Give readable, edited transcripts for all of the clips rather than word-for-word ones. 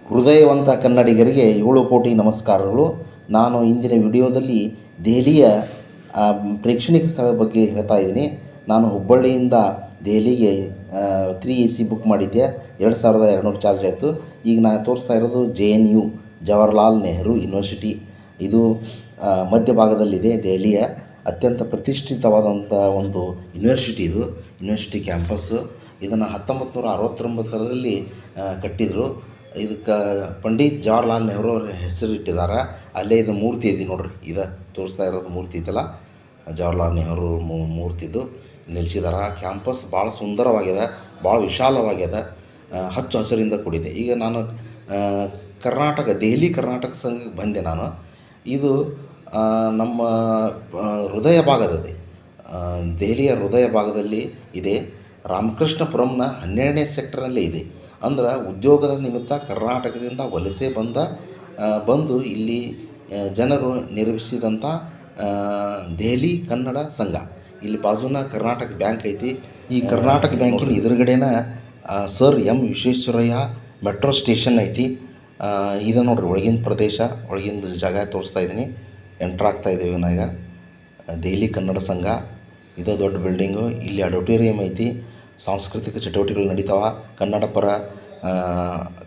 ಹೃದಯವಂತ ಕನ್ನಡಿಗರಿಗೆ 7 ಕೋಟಿ ನಮಸ್ಕಾರಗಳು. ನಾನು ಇಂದಿನ ವಿಡಿಯೋದಲ್ಲಿ ದೆಹಲಿಯ ಪ್ರೇಕ್ಷಣೀಯ ಸ್ಥಳದ ಬಗ್ಗೆ ಹೇಳ್ತಾ ಇದ್ದೀನಿ. ನಾನು ಹುಬ್ಬಳ್ಳಿಯಿಂದ ದೆಹಲಿಗೆ 3 AC ಬುಕ್ ಮಾಡಿದ್ದೆ. 2200 ಚಾರ್ಜ್ ಆಯಿತು. ಈಗ ನಾನು ತೋರಿಸ್ತಾ ಇರೋದು JNU ಜವಾಹರ್ಲಾಲ್ ನೆಹರು ಯೂನಿವರ್ಸಿಟಿ. ಇದು ಮಧ್ಯಭಾಗದಲ್ಲಿದೆ. ದೆಹಲಿಯ ಅತ್ಯಂತ ಪ್ರತಿಷ್ಠಿತವಾದಂಥ ಒಂದು ಯೂನಿವರ್ಸಿಟಿ. ಇದು ಯೂನಿವರ್ಸಿಟಿ ಕ್ಯಾಂಪಸ್ಸು. ಇದನ್ನು 1969ರಲ್ಲಿ ಕಟ್ಟಿದರು. ಇದಕ್ಕೆ ಪಂಡಿತ್ ಜವಾಹರ್ಲಾಲ್ ನೆಹರು ಅವ್ರ ಹೆಸರು ಇಟ್ಟಿದ್ದಾರೆ. ಅಲ್ಲೇ ಇದು ಮೂರ್ತಿ ಇದೆ ನೋಡ್ರಿ, ಇದು ತೋರಿಸ್ತಾ ಇರೋದು ಮೂರ್ತಿ ಐತಲ್ಲ, ಜವಾಹರ್ಲಾಲ್ ನೆಹರು ಮೂರ್ತಿದು ನಿಲ್ಲಿಸಿದ್ದಾರೆ. ಕ್ಯಾಂಪಸ್ ಭಾಳ ಸುಂದರವಾಗಿದೆ, ಭಾಳ ವಿಶಾಲವಾಗಿದೆ, ಹಚ್ಚು ಹಸಿರಿಂದ ಕೂಡಿದೆ. ಈಗ ನಾನು ದೆಹಲಿ ಕರ್ನಾಟಕ ಸಂಘಕ್ಕೆ ಬಂದೆ ನಾನು. ಇದು ನಮ್ಮ ಹೃದಯ ಭಾಗದಿದೆ, ದೆಹಲಿಯ ಹೃದಯ ಭಾಗದಲ್ಲಿ ಇದೆ. ರಾಮಕೃಷ್ಣಪುರಂನ 12ನೇ ಸೆಕ್ಟರ್ನಲ್ಲೇ ಇದೆ. ಅಂದ್ರೆ ಉದ್ಯೋಗದ ನಿಮಿತ್ತ ಕರ್ನಾಟಕದಿಂದ ವಲಸೆ ಬಂದು ಇಲ್ಲಿ ಜನರು ನಿರ್ಮಿಸಿದಂಥ ದೆಹಲಿ ಕನ್ನಡ ಸಂಘ. ಇಲ್ಲಿ ಬಾಜುನ ಕರ್ನಾಟಕ ಬ್ಯಾಂಕ್ ಐತಿ. ಈ ಕರ್ನಾಟಕ ಬ್ಯಾಂಕಿನ ಎದುರುಗಡೆನ sir M Visvesvaraya metro station ಐತಿ. ಇದು ನೋಡ್ರಿ ಒಳಗಿನ ಪ್ರದೇಶ, ಒಳಗಿನ ಜಾಗ ತೋರಿಸ್ತಾ ಇದ್ದೀನಿ. ಎಂಟ್ರ್ ಆಗ್ತಾ ಇದ್ದೀವಿ ನಾವೀಗ. ದೆಹಲಿ ಕನ್ನಡ ಸಂಘ, ಇದು ದೊಡ್ಡ ಬಿಲ್ಡಿಂಗು. ಇಲ್ಲಿ ಆಡಿಟೋರಿಯಂ ಐತಿ. ಸಾಂಸ್ಕೃತಿಕ ಚಟುವಟಿಕೆಗಳು ನಡೀತಾವ, ಕನ್ನಡ ಪರ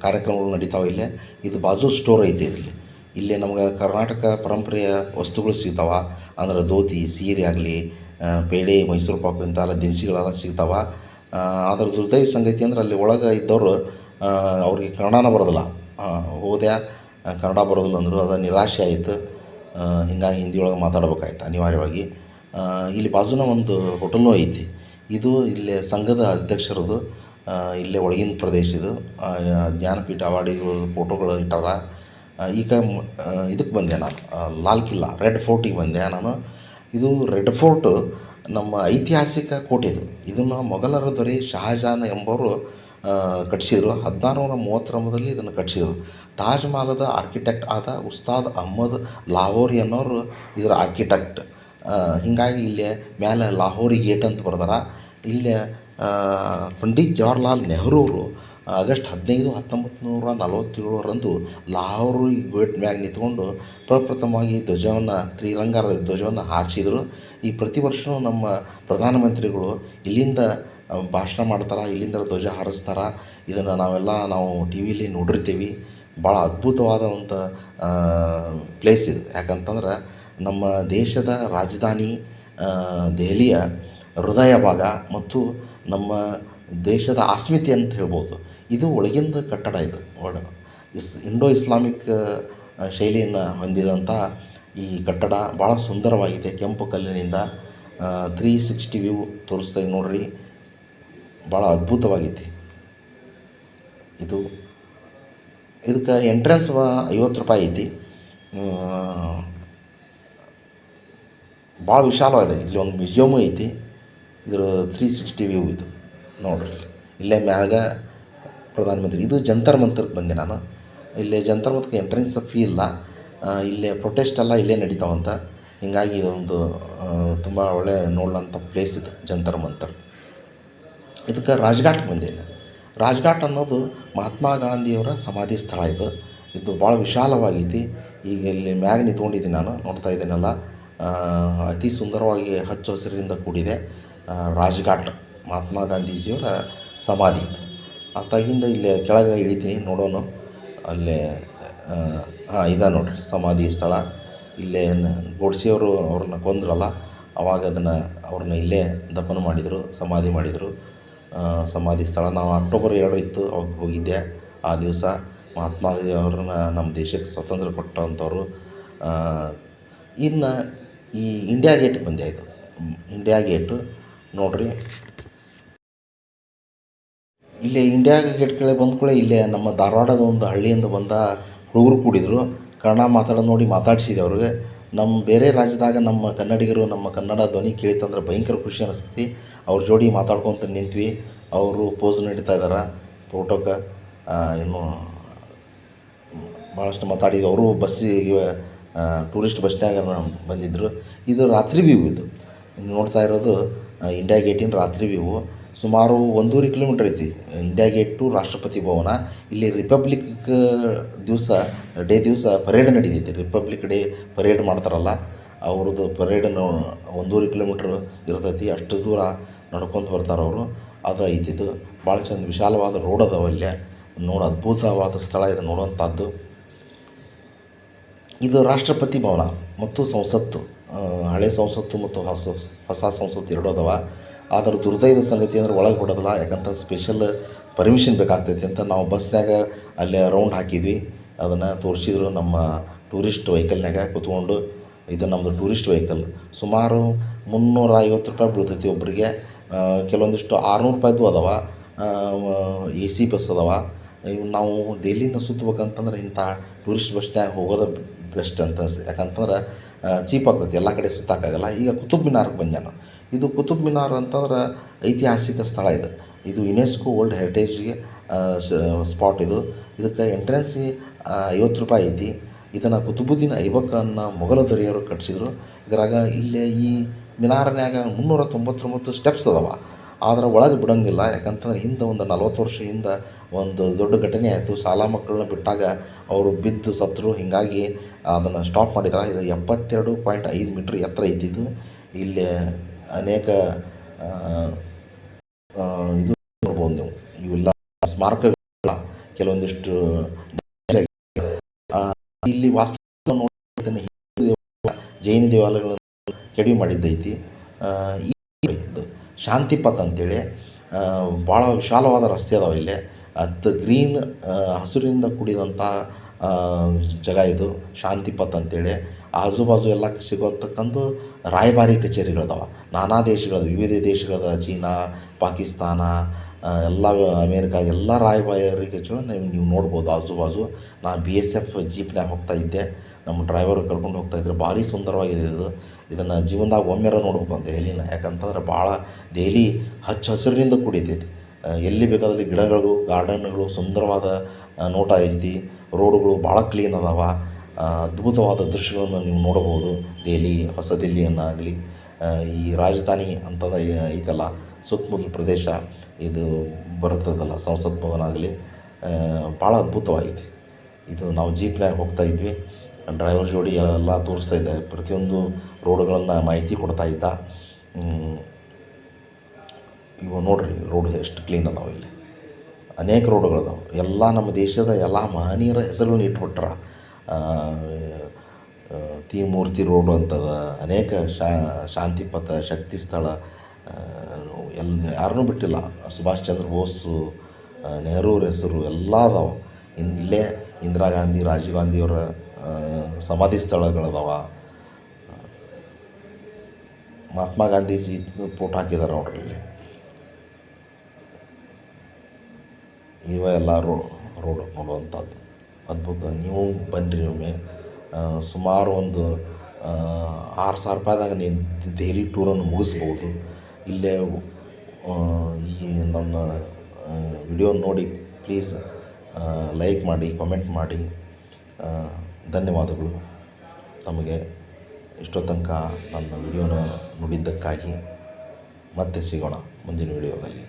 ಕಾರ್ಯಕ್ರಮಗಳು ನಡೀತಾವೆ ಇಲ್ಲೇ. ಇದು ಬಾಜು ಸ್ಟೋರ್ ಐತಿ. ಇಲ್ಲಿ ನಮ್ಗೆ ಕರ್ನಾಟಕ ಪರಂಪರೆಯ ವಸ್ತುಗಳು ಸಿಗ್ತಾವೆ. ಅಂದ್ರೆ ಧೋತಿ, ಸೀರೆ ಆಗಲಿ, ಪೇಡೆ, ಮೈಸೂರು ಪಾಕು ಇಂಥೆಲ್ಲ ದಿನಸಿಗಳೆಲ್ಲ ಸಿಗ್ತಾವೆ. ಅದ್ರ ಹೃದಯ ಸಂಗತಿ ಅಂದ್ರೆ ಅಲ್ಲಿ ಒಳಗೆ ಇದ್ದವರು ಅವ್ರಿಗೆ ಕನ್ನಡನ ಬರೋದಿಲ್ಲ. ಹೋದೆ ಕನ್ನಡ ಬರೋದಿಲ್ಲ ಅಂದರು. ಅದು ನಿರಾಶೆ ಆಯಿತು. ಹೀಗಾಗಿ ಹಿಂದಿ ಒಳಗೆ ಮಾತಾಡ್ಬೇಕಾಯ್ತು ಅನಿವಾರ್ಯವಾಗಿ. ಇಲ್ಲಿ ಬಾಜುನ ಒಂದು ಹೋಟೆಲ್ನೂ ಐತಿ. ಇದು ಇಲ್ಲೇ ಸಂಘದ ಅಧ್ಯಕ್ಷರದು. ಇಲ್ಲೇ ಒಳಗಿನ ಪ್ರದೇಶ ಇದು. ಜ್ಞಾನಪೀಠ ಅವಾರ್ಡಿಗಳು ಫೋಟೋಗಳು ಇಟ್ಟಾರ. ಈಗ ಇದಕ್ಕೆ ಬಂದೆ ನಾನು, ಲಾಲ್ ಕಿಲ್ಲಾ, ರೆಡ್ ಫೋರ್ಟಿಗೆ ಬಂದೆ ನಾನು. ಇದು ರೆಡ್ ಫೋರ್ಟು ನಮ್ಮ ಐತಿಹಾಸಿಕ ಕೋಟೆ. ಇದನ್ನು ಮೊಘಲರ ದೊರೆ ಶಹಜಾನ್ ಎಂಬವರು ಕಟ್ಟಿಸಿದರು. 1639ರಲ್ಲಿ ಇದನ್ನು ಕಟ್ಟಿಸಿದರು. ತಾಜ್ ಮಹಲದ ಆರ್ಕಿಟೆಕ್ಟ್ ಆದ ಉಸ್ತಾದ್ ಅಹ್ಮದ್ ಲಾಹೋರಿ ಅನ್ನೋರು ಇದರ ಆರ್ಕಿಟೆಕ್ಟ್. ಹೀಗಾಗಿ ಇಲ್ಲೇ ಮೇಲೆ ಲಾಹೋರಿ ಗೇಟ್ ಅಂತ ಬರ್ದಾರ. ಇಲ್ಲೇ ಪಂಡಿತ್ ಜವಾಹರ್ಲಾಲ್ ನೆಹರು ಅವರು ಆಗಸ್ಟ್ 15, 1947ರಂದು ಲಾಹೋರಿ ಗೇಟ್ ಮ್ಯಾಗ ನಿಂತ್ಕೊಂಡು ಪ್ರಪ್ರಥಮವಾಗಿ ತ್ರಿರಂಗದ ಧ್ವಜವನ್ನು ಹಾರಿಸಿದರು. ಈ ಪ್ರತಿ ವರ್ಷವೂ ನಮ್ಮ ಪ್ರಧಾನಮಂತ್ರಿಗಳು ಇಲ್ಲಿಂದ ಭಾಷಣ ಮಾಡ್ತಾರೆ, ಇಲ್ಲಿಂದ ಧ್ವಜ ಹಾರಿಸ್ತಾರೆ. ಇದನ್ನು ನಾವು ಟಿ ವಿಲಿ ನೋಡಿರ್ತೀವಿ. ಭಾಳ ಅದ್ಭುತವಾದಂಥ ಪ್ಲೇಸ್ ಇದು. ಯಾಕಂತಂದ್ರೆ ನಮ್ಮ ದೇಶದ ರಾಜಧಾನಿ ದೆಹಲಿಯ ಹೃದಯ ಭಾಗ ಮತ್ತು ನಮ್ಮ ದೇಶದ ಅಸ್ಮಿತೆ ಅಂತ ಹೇಳ್ಬೋದು. ಇದು ಒಳಗಿಂದ ಕಟ್ಟಡ. ಇದು ಇಂಡೋ ಇಸ್ಲಾಮಿಕ್ ಶೈಲಿಯನ್ನು ಹೊಂದಿದಂಥ ಈ ಕಟ್ಟಡ ಭಾಳ ಸುಂದರವಾಗಿದೆ. ಕೆಂಪು ಕಲ್ಲಿನಿಂದ 360 ವ್ಯೂ ತೋರಿಸ್ತಾ ನೋಡ್ರಿ, ಭಾಳ ಅದ್ಭುತವಾಗೈತಿ. ಇದಕ್ಕೆ ಎಂಟ್ರೆನ್ಸ್ 50 ರೂಪಾಯಿ ಐತಿ. ಭಾಳ ವಿಶಾಲವಾಗಿದೆ. ಇಲ್ಲಿ ಒಂದು ಮ್ಯೂಸಿಯಮ್ಮು ಐತಿ. ಇದ್ರ 360 ವ್ಯೂ ಇದು ನೋಡ್ರಿ. ಇಲ್ಲೇ ಮ್ಯಾಗ ಪ್ರಧಾನಮಂತ್ರಿ. ಇದು ಜಂತರ್ ಮಂತರ್ಗೆ ಬಂದೆ ನಾನು. ಇಲ್ಲೇ ಜಂತರ್ ಮಂತರ್ಗೆ ಎಂಟ್ರೆನ್ಸ್ ಫೀ ಇಲ್ಲ. ಇಲ್ಲೇ ಪ್ರೊಟೆಸ್ಟ್ ಎಲ್ಲ ಇಲ್ಲೇ ನಡೀತಾವಂತ. ಹೀಗಾಗಿ ಇದೊಂದು ತುಂಬ ಒಳ್ಳೆ ನೋಡೋಂಥ ಪ್ಲೇಸ್ ಇದು ಜಂತರ್ ಮಂತರ್. ಇದಕ್ಕೆ ರಾಜ್ಘಾಟ್ಗೆ ಬಂದೆ. ರಾಜ್ಘಾಟ್ ಅನ್ನೋದು ಮಹಾತ್ಮ ಗಾಂಧಿಯವರ ಸಮಾಧಿ ಸ್ಥಳ. ಇದು ಭಾಳ ವಿಶಾಲವಾಗೈತಿ. ಈಗ ಇಲ್ಲಿ ಮ್ಯಾಗ ನಿಂತ್ಕೊಂಡಿದ್ದೀನಿ ನಾನು, ನೋಡ್ತಾ ಇದ್ದೀನಲ್ಲ. ಅತಿ ಸುಂದರವಾಗಿ ಹಚ್ಚು ಹಸಿರಿನಿಂದ ಕೂಡಿದೆ. ರಾಜ್ಘಾಟ್ ಮಹಾತ್ಮ ಗಾಂಧೀಜಿಯವರ ಸಮಾಧಿ. ಅತ್ತಾಗಿಂದ ಇಲ್ಲೇ ಕೆಳಗೆ ಇಳಿತೀನಿ, ನೋಡೋಣ. ಅಲ್ಲೇ ಇದೆ ನೋಡ್ರಿ ಸಮಾಧಿ ಸ್ಥಳ. ಇಲ್ಲೇ ಗೋಡ್ಸೆಯವರು ಅವ್ರನ್ನ ಕೊಂದ್ರಲ್ಲ, ಅವಾಗ ಅವ್ರನ್ನ ಇಲ್ಲೇ ದಫನ ಮಾಡಿದರು, ಸಮಾಧಿ ಮಾಡಿದರು. ಸಮಾಧಿ ಸ್ಥಳ. ನಾವು ಅಕ್ಟೋಬರ್ 2 ಇತ್ತು ಅವಾಗ ಹೋಗಿದ್ದೆ. ಆ ದಿವಸ ಮಹಾತ್ಮ ಅವ್ರನ್ನ ನಮ್ಮ ದೇಶಕ್ಕೆ ಸ್ವಾತಂತ್ರ್ಯ ಕೊಟ್ಟಂಥವ್ರು. ಇನ್ನು ಈ ಇಂಡಿಯಾ ಗೇಟ್ಗೆ ಬಂದೆ. ಇದು ಇಂಡಿಯಾ ಗೇಟು ನೋಡ್ರಿ. ಇಲ್ಲೇ ಇಂಡಿಯಾ ಗೇಟ್ ಕಡೆ ಬಂದ್ಕೊಳ್ಳೆ ಇಲ್ಲೇ ನಮ್ಮ ಧಾರವಾಡದ ಒಂದು ಹಳ್ಳಿಯಿಂದ ಬಂದ ಹುಡುಗರು ಕೂಡಿದರು. ಕನ್ನಡ ಮಾತಾಡೋದು ನೋಡಿ ಮಾತಾಡ್ಸಿದೆ ಅವ್ರಿಗೆ. ನಮ್ಮ ಬೇರೆ ರಾಜ್ಯದಾಗ ನಮ್ಮ ಕನ್ನಡಿಗರು ನಮ್ಮ ಕನ್ನಡ ಧ್ವನಿ ಕೇಳಿತಂದ್ರೆ ಭಯಂಕರ ಖುಷಿ ಅನಿಸ್ತೈತಿ. ಅವ್ರ ಜೋಡಿ ಮಾತಾಡ್ಕೊತ ನಿಂತ್ವಿ. ಅವರು ಪೋಸ್ ನಡೀತಾ ಇದ್ದಾರೆ ಫೋಟೋಕ್ಕೆ. ಇನ್ನು ಭಾಳಷ್ಟು ಮಾತಾಡಿದ್ವಿ. ಅವರು ಬಸ್ಸಿಗೆ ಟೂರಿಸ್ಟ್ ಬಸ್ನ್ಯಾಗ ಬಂದಿದ್ದರು. ಇದು ರಾತ್ರಿ ವ್ಯೂ. ಇದು ನೋಡ್ತಾ ಇರೋದು ಇಂಡಿಯಾ ಗೇಟಿನ ರಾತ್ರಿ ವ್ಯೂ ಸುಮಾರು 1.5 ಕಿಲೋಮೀಟ್ರ್ ಐತಿ. ಇಂಡಿಯಾ ಗೇಟ್ ಟು ರಾಷ್ಟ್ರಪತಿ ಭವನ. ಇಲ್ಲಿ ರಿಪಬ್ಲಿಕ್ ದಿವಸ ಪರೇಡ್ ನಡೀತೈತಿ. ರಿಪಬ್ಲಿಕ್ ಡೇ ಪರೇಡ್ ಮಾಡ್ತಾರಲ್ಲ, ಅವ್ರದ್ದು ಪರೇಡನ್ನು 1.5 ಕಿಲೋಮೀಟ್ರ್ ಇರ್ತೈತಿ. ಅಷ್ಟು ದೂರ ನಡ್ಕೊತ ಬರ್ತಾರೆ ಅವರು. ಅದು ಐತಿ. ಇದು ಭಾಳ ಚಂದ ವಿಶಾಲವಾದ ರೋಡ್ ಅದಾವ ಇಲ್ಲೇ. ಅದ್ಭುತವಾದ ಸ್ಥಳ ಇದು ನೋಡುವಂಥದ್ದು. ಇದು ರಾಷ್ಟ್ರಪತಿ ಭವನ ಮತ್ತು ಸಂಸತ್ತು, ಹಳೆ ಸಂಸತ್ತು ಮತ್ತು ಹೊಸ ಸಂಸತ್ತು ಎರಡೂ ಅದಾವ. ಆದ್ರೆ ದುರ್ದೈವದ ಸಂಗತಿ ಅಂದ್ರೆ ಒಳಗೆ ಬಿಡೋದಿಲ್ಲ. ಯಾಕಂತ ಸ್ಪೆಷಲ್ ಪರ್ಮಿಷನ್ ಬೇಕಾಗ್ತೈತಿ ಅಂತ ನಾವು ಬಸ್ನಾಗ ಅಲ್ಲೇ ರೌಂಡ್ ಹಾಕಿದ್ವಿ. ಅದನ್ನು ತೋರಿಸಿದ್ರು ನಮ್ಮ ಟೂರಿಸ್ಟ್ ವೆಹಿಕಲ್ನಾಗ ಕೂತ್ಕೊಂಡು. ಇದು ನಮ್ಮದು ಟೂರಿಸ್ಟ್ ವೆಹಿಕಲ್. ಸುಮಾರು 350 ರೂಪಾಯಿ ಬೀಳ್ತೈತಿ ಒಬ್ಬರಿಗೆ. ಕೆಲವೊಂದಿಷ್ಟು 600 ರೂಪಾಯಿದು ಅದಾವ. AC ಬಸ್ ಅದಾವ. ಇವು ನಾವು ದೆಹಲಿನ ಸುತ್ತಬೇಕಂತಂದ್ರೆ ಇಂಥ ಟೂರಿಸ್ಟ್ ಬಸ್ನ್ಯಾಗ ಹೋಗೋದು ಬೆಸ್ಟ್ ಅಂತ. ಯಾಕಂತಂದ್ರೆ ಚೀಪ್ ಆಗ್ತೈತಿ, ಎಲ್ಲ ಕಡೆ ಸುತ್ತಕ್ಕಾಗಲ್ಲ. ಈಗ ಕುತುಬ್ ಮಿನಾರ್ಗೆ ಬಂದೆ ನಾನು. ಇದು ಕುತುಬ್ ಮಿನಾರ್ ಅಂತಂದ್ರೆ ಐತಿಹಾಸಿಕ ಸ್ಥಳ ಇದು. ಇದು ಯುನೆಸ್ಕೋ ವರ್ಲ್ಡ್ ಹೆರಿಟೇಜ್ಗೆ ಸ್ಪಾಟ್ ಇದು. ಇದಕ್ಕೆ ಎಂಟ್ರೆನ್ಸ್ 50 ರೂಪಾಯಿ ಐತಿ. ಇದನ್ನು ಕುತುಬುದ್ದೀನ್ ಐಬಕ್ ಅನ್ನೋ ಮೊಘಲ ದೊರೆಯರು ಕಟ್ಟಿಸಿದ್ರು. ಇದ್ರಾಗ ಇಲ್ಲೇ ಈ ಮಿನಾರ್ನ್ಯಾಗ 399 ಸ್ಟೆಪ್ಸ್ ಅದಾವ. ಆದ್ರೆ ಒಳಗೆ ಬಿಡೋಂಗಿಲ್ಲ. ಯಾಕಂತಂದ್ರೆ ಹಿಂದೆ ಒಂದು 40 ವರ್ಷ ಹಿಂದೆ ಒಂದು ದೊಡ್ಡ ಘಟನೆ ಆಯಿತು. ಶಾಲಾ ಮಕ್ಕಳನ್ನ ಬಿಟ್ಟಾಗ ಅವರು ಬಿದ್ದು ಸತ್ತರು. ಹೀಗಾಗಿ ಅದನ್ನು ಸ್ಟಾಪ್ ಮಾಡಿದ್ರೆ. ಇದು 72.5 ಮೀಟ್ರ್ ಎತ್ತರ ಐತಿದ್ದು. ಇಲ್ಲಿ ಅನೇಕ ಇದು ನೋಡ್ಬೋದು ನೀವು. ಇವೆಲ್ಲ ಸ್ಮಾರಕಗಳ ಕೆಲವೊಂದಿಷ್ಟು ಇಲ್ಲಿ ವಾಸ್ತು ನೋಡಿ ಜೈನ ದೇವಾಲಯಗಳನ್ನು ಕೆಡವಿ ಮಾಡಿದ್ದೈತಿ. ಇದು ಶಾಂತಿ ಪಥ್ ಅಂತೇಳಿ ಭಾಳ ವಿಶಾಲವಾದ ರಸ್ತೆ ಅದಾವೆ ಇಲ್ಲೇ. ಅದು ಗ್ರೀನ್ ಹಸಿರಿಂದ ಕೂಡಿದಂಥ ಜಾಗ ಇದು ಶಾಂತಿ ಪಥ್ ಅಂತೇಳಿ. ಆಜು ಬಾಜು ಎಲ್ಲ ಸಿಗುವಂತಕ್ಕಂಥ ರಾಯಭಾರಿ ಕಚೇರಿಗಳದಾವ. ನಾನಾ ದೇಶಗಳ, ವಿವಿಧ ದೇಶಗಳದ, ಚೀನಾ, ಪಾಕಿಸ್ತಾನ, ಎಲ್ಲ ಅಮೇರಿಕಾ, ಎಲ್ಲ ರಾಯಭಾರಿ ಕಚೇರಿಗಳು ನೀವು ನೋಡ್ಬೋದು ಆಜು ಬಾಜು. ನಾನು BSF ಜೀಪ್ನಾಗ ಹೋಗ್ತಾಯಿದ್ದೆ. ನಮ್ಮ ಡ್ರೈವರ್ ಕರ್ಕೊಂಡು ಹೋಗ್ತಾಯಿದ್ರು. ಭಾರಿ ಸುಂದರವಾಗಿದೆ ಇದು. ಇದನ್ನು ಜೀವನದಾಗ ಒಮ್ಮೆರ ನೋಡ್ಬೇಕು ಅಂತ ದೆಹಲಿನ. ಯಾಕಂತಂದ್ರೆ ಭಾಳ ದೆಹಲಿ ಹಚ್ಚ ಹಸಿರಿನಿಂದ ಕೂಡಿತೈತಿ. ಎಲ್ಲಿ ಬೇಕಾದಲ್ಲಿ ಗಿಡಗಳು, ಗಾರ್ಡನ್ಗಳು, ಸುಂದರವಾದ ನೋಟ ಐತಿ. ರೋಡುಗಳು ಭಾಳ ಕ್ಲೀನ್ ಅದಾವ. ಅದ್ಭುತವಾದ ದೃಶ್ಯಗಳನ್ನು ನೀವು ನೋಡಬಹುದು. ದೆಹಲಿ, ಹೊಸ ದಿಲ್ಲಿಯನ್ನಾಗಲಿ, ಈ ರಾಜಧಾನಿ ಅಂತದ ಐತಲ್ಲ ಸುತ್ತಮುತ್ತಲ ಪ್ರದೇಶ ಇದು ಬರ್ತದಲ್ಲ, ಸಂಸತ್ ಭವನ ಆಗಲಿ, ಭಾಳ ಅದ್ಭುತವಾಗೈತಿ. ಇದು ನಾವು ಜೀಪ್ನಾಗ ಹೋಗ್ತಾಯಿದ್ವಿ. ಡ್ರೈವರ್ ಜೋಡಿ ಎಲ್ಲ ತೋರಿಸ್ತಾ ಇದ್ದೆ. ಪ್ರತಿಯೊಂದು ರೋಡುಗಳನ್ನು ಮಾಹಿತಿ ಕೊಡ್ತಾಯಿದ್ದ. ಇವು ನೋಡಿರಿ ರೋಡ್ ಎಷ್ಟು ಕ್ಲೀನ್ ಅದಾವೆ ಇಲ್ಲಿ. ಅನೇಕ ರೋಡುಗಳದಾವೆ. ಎಲ್ಲ ನಮ್ಮ ದೇಶದ ಎಲ್ಲ ಮಹನೀಯರ ಹೆಸರುಗಳನ್ನ ಇಟ್ಬಿಟ್ರ. ತೀನ್ಮೂರ್ತಿ ರೋಡು ಅಂತದ, ಅನೇಕ ಶಾಂತಿ ಪಥ, ಶಕ್ತಿ ಸ್ಥಳ, ಯಾರನ್ನೂ ಬಿಟ್ಟಿಲ್ಲ. ಸುಭಾಷ್ ಚಂದ್ರ ಬೋಸು, ನೆಹರೂರ ಹೆಸರು ಎಲ್ಲ ಅದಾವೆ. ಇಲ್ಲೇ ಇಂದಿರಾ ಗಾಂಧಿ, ರಾಜೀವ್ ಗಾಂಧಿಯವರ ಸಮಾಧಿ ಸ್ಥಳಗಳದಾವ. ಮಹಾತ್ಮ ಗಾಂಧೀಜಿ ಫೋಟೋ ಹಾಕಿದ್ದಾರೆ ನೋಡ್ರಿ ಇಲ್ಲಿ. ಇವೆಲ್ಲ ರೋಡು ನೋಡುವಂಥದ್ದು ಅದ್ಭುತ. ನೀವು ಬನ್ನಿರಿ ಒಮ್ಮೆ. ಸುಮಾರು ಒಂದು 6,000 ರೂಪಾಯಿದಾಗ ನೀವು ದೆಹಲಿ ಟೂರನ್ನು ಮುಗಿಸ್ಬೋದು. ಇಲ್ಲೇ ಈ ನನ್ನ ವಿಡಿಯೋ ನೋಡಿ ಪ್ಲೀಸ್ ಲೈಕ್ ಮಾಡಿ, ಕಮೆಂಟ್ ಮಾಡಿ. ಧನ್ಯವಾದಗಳು ತಮಗೆ ಇಷ್ಟೋ ತನಕ ನನ್ನ ವಿಡಿಯೋನ ನೋಡಿದ್ದಕ್ಕಾಗಿ. ಮತ್ತೆ ಸಿಗೋಣ ಮುಂದಿನ ವಿಡಿಯೋದಲ್ಲಿ.